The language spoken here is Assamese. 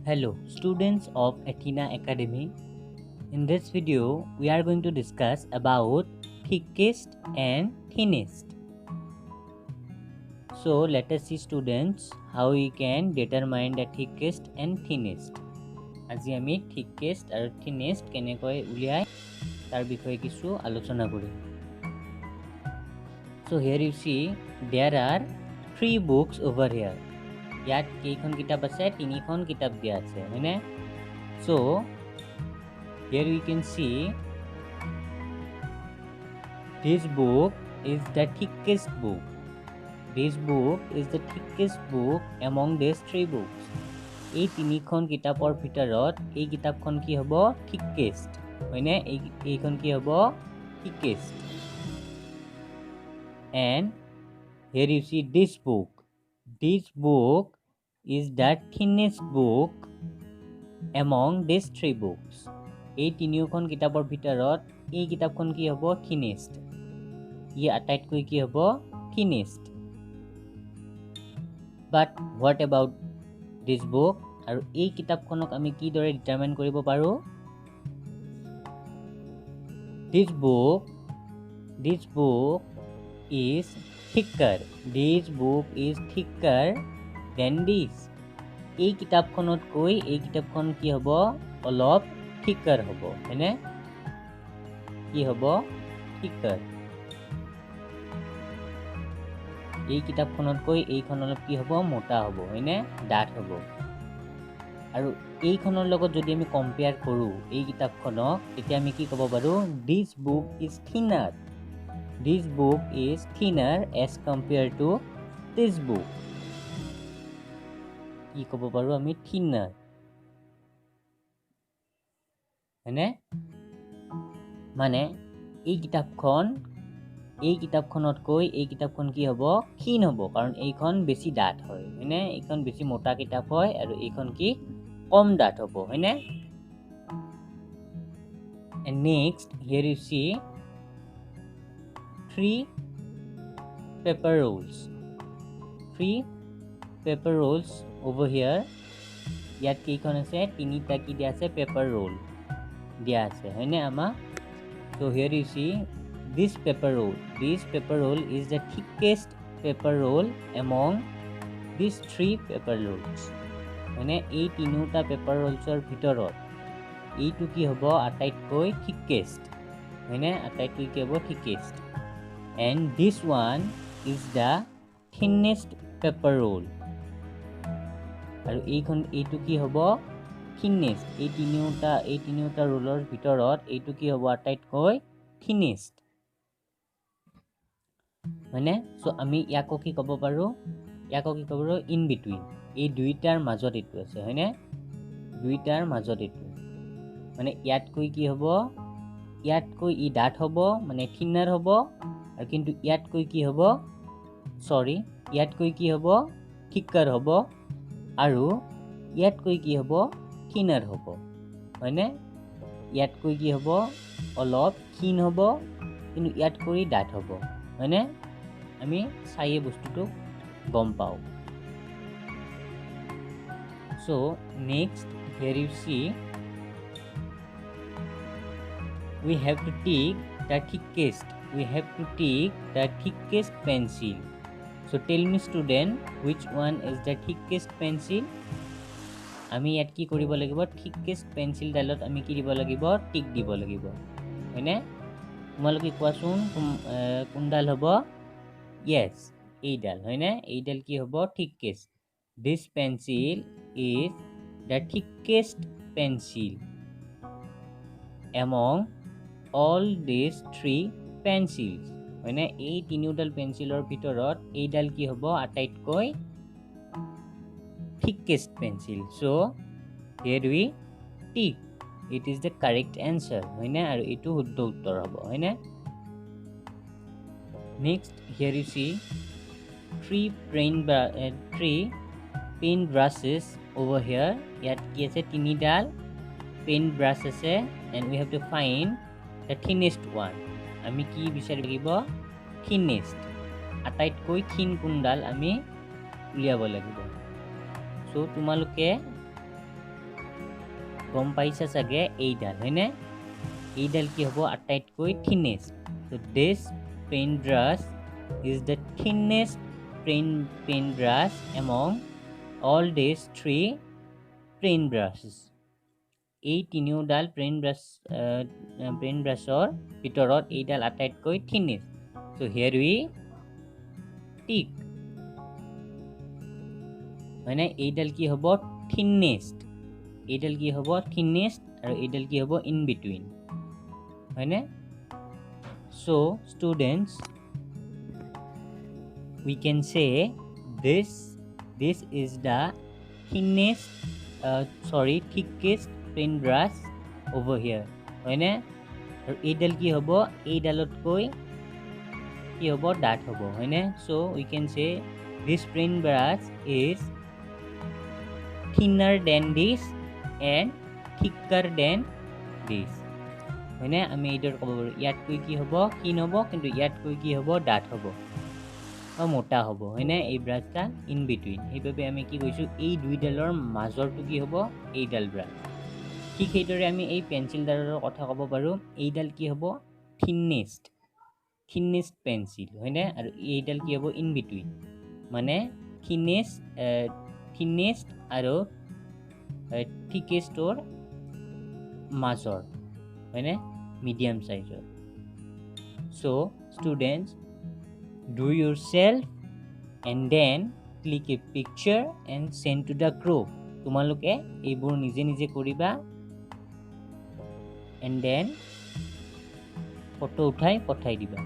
Hello, students of Athena Academy. In this video, we are going to discuss about thickest and thinnest. So, let us see students how we can determine the thickest and thinnest. আজি আমি thickest আৰু thinnest কেনেকৈ উলিয়াই তাৰ বিষয়ে কিছু আলোচনা কৰিম. So here you see there are 3 books over here. ইয়াত কেইখন কিতাপ আছে তিনিখন কিতাপ দিয়া আছে হয়নে so here we can see this book is the thickest book among these 3 books এই তিনিখন কিতাপৰ ভিতৰত এই কিতাপখন কি হ'ব thickest হয়নে এইখন কি হ'ব thickest and here you see this book is the thinnest book among these 3 books. এই তিনিখন কিতাপৰ ভিতৰত এই কিতাপখন কি হ'ব thinnest. ই আটাইতকৈ কি হ'ব thinnest. But what about this book? আৰু এই কিতাপখনক আমি কি দৰে ডিটাৰমাইন কৰিব পাৰো? This book is thicker. This book is thicker than this. এই কিতাপখনতকৈ এই কিতাপখন কি হ'ব অলপ thicker হ'ব হয়নে কি হ'ব thicker এই কিতাপখনতকৈ এইখন অলপ কি হ'ব মোটা হ'ব হয়নে ডাঠ হ'ব আৰু এইখনৰ লগত যদি আমি কম্পেয়াৰ কৰো এই কিতাপখনক তেতিয়া আমি কি ক'ব পাৰো this book is thinner as compared to this book কি ক'ব পাৰো আমি thinner হয়নে মানে এই কিতাপখনতকৈ এই কিতাপখন কি হ'ব ক্ষীণ হ'ব কাৰণ এইখন বেছি ডাঠ হয় হয়নে এইখন বেছি মোটা কিতাপ হয় আৰু এইখন কি কম ডাঠ হ'ব হয়নে and next here you see 3 paper rolls over here ইয়াত কেইখন আছে তিনিটা কি দিয়া আছে পেপাৰ ৰোল দিয়া আছে হয়নে আমা so here you see this paper roll is the thickest paper roll among these 3 paper rolls হয়নে এই তিনিটা পেপাৰ ৰোলছৰ ভিতৰত এইটো কি হ'ব আটাইতকৈ thickest হয়নে আটাইতকৈ কি হ'ব thickest and this one is the thinnest paper roll আৰু এইটো কি হ'ব thinnest এই তিনিটা ৰোলৰ ভিতৰত এইটো কি হ'ব আটাইতকৈ thinnest মানে সো আমি ইয়াকো কি ক'ব পাৰো in between এই দুইটাৰ মাজত এইটো আছে হয়নে দুইটাৰ মাজত এইটো মানে ইয়াতকৈ কি হ'ব ইয়াতকৈ ই ডাঠ হ'ব মানে thinner হ'ব আৰু কিন্তু ইয়াতকৈ কি হ'ব ইয়াতকৈ কি হ'ব thicker হ'ব আৰু ইয়াতকৈ কি হ'ব thinner হ'ব হয়নে ইয়াতকৈ কি হ'ব অলপ ক্ষীণ হ'ব কিন্তু ইয়াতকৈ ডাঠ হ'ব হয়নে আমি চাইয়ে বস্তুটো গম পাও so next here you see we have to take the thickest pencil so tell me student which one is the thickest pencil আমি ইয়াত কি কৰিব লাগিব thickest pencil ডালত আমি কি দিব লাগিব টিক দিব লাগিব হয়নে তোমালোকে কোৱাচোন কোনডাল হ'ব yes এইডাল হয়নে এইডাল কি হ'ব thickest this pencil is the thickest pencil among all these 3 pencils হয়নে এই তিনিওডাল পেন্সিলৰ ভিতৰত এইডাল কি হ'ব আটাইতকৈ thickest pencil so here we tick it is the correct answer হয়নে আৰু এটো শুদ্ধ উত্তৰ হ'ব হয়নে next here you see 3 pen brushes over here ইয়াত কি আছে তিনিডাল pen brush আছে and we have to find the thinnest one আমি কি বিচাৰিব লাগিব thinnest আটাইতকৈ ক্ষীণ কোনডাল আমি উলিয়াব লাগিব so তোমালোকে গম পাইছা চাগে এইডাল হয়নে এইডাল কি হ'ব আটাইতকৈ thinnest so this paintbrush is the thinnest paintbrush among all these three paintbrushes এই তিনিওডাল paintbrushৰ ভিতৰত এইডাল আটাইতকৈ thinnest so here we tick মানে এইডাল কি হ'ব thinnest এইডাল কি হ'ব thinnest আৰু এইডাল কি হ'ব in between হয়নে so students we can say this is the thickest paintbrush over here হয়নে আৰু এইডাল কি হ'ব এইডালতকৈ কি হ'ব ডাঠ হ'ব হয়নে so we can say this paintbrush is thinner than this and thicker than this হয়নে আমি এইডাল ক'ব পাৰোঁ ইয়াতকৈ কি হ'ব ক্ষীণ হ'ব কিন্তু ইয়াতকৈ কি হ'ব ডাঠ হ'ব মোটা হ'ব হয়নে এই ব্ৰাছডাল ইন বিটুইন সেইবাবে আমি কি কৈছোঁ এই দুইডালৰ মাজৰটো কি হ'ব এইডাল ব্ৰাছ ঠিক সেইদৰে আমি এই পেঞ্চিলডালৰ কথা ক'ব পাৰোঁ এইডাল কি হ'ব thinnest পেঞ্চিল হয়নে আৰু এইডাল কি হ'ব ইন বিটুইন মানে thinnest আৰু thickestৰ মাজৰ হয়নে medium সাইজৰ so students do yourself and then click a picture and send to the group তোমালোকে এইবোৰ নিজে নিজে কৰিবা and then ফটো উঠাই পঠাই দিবা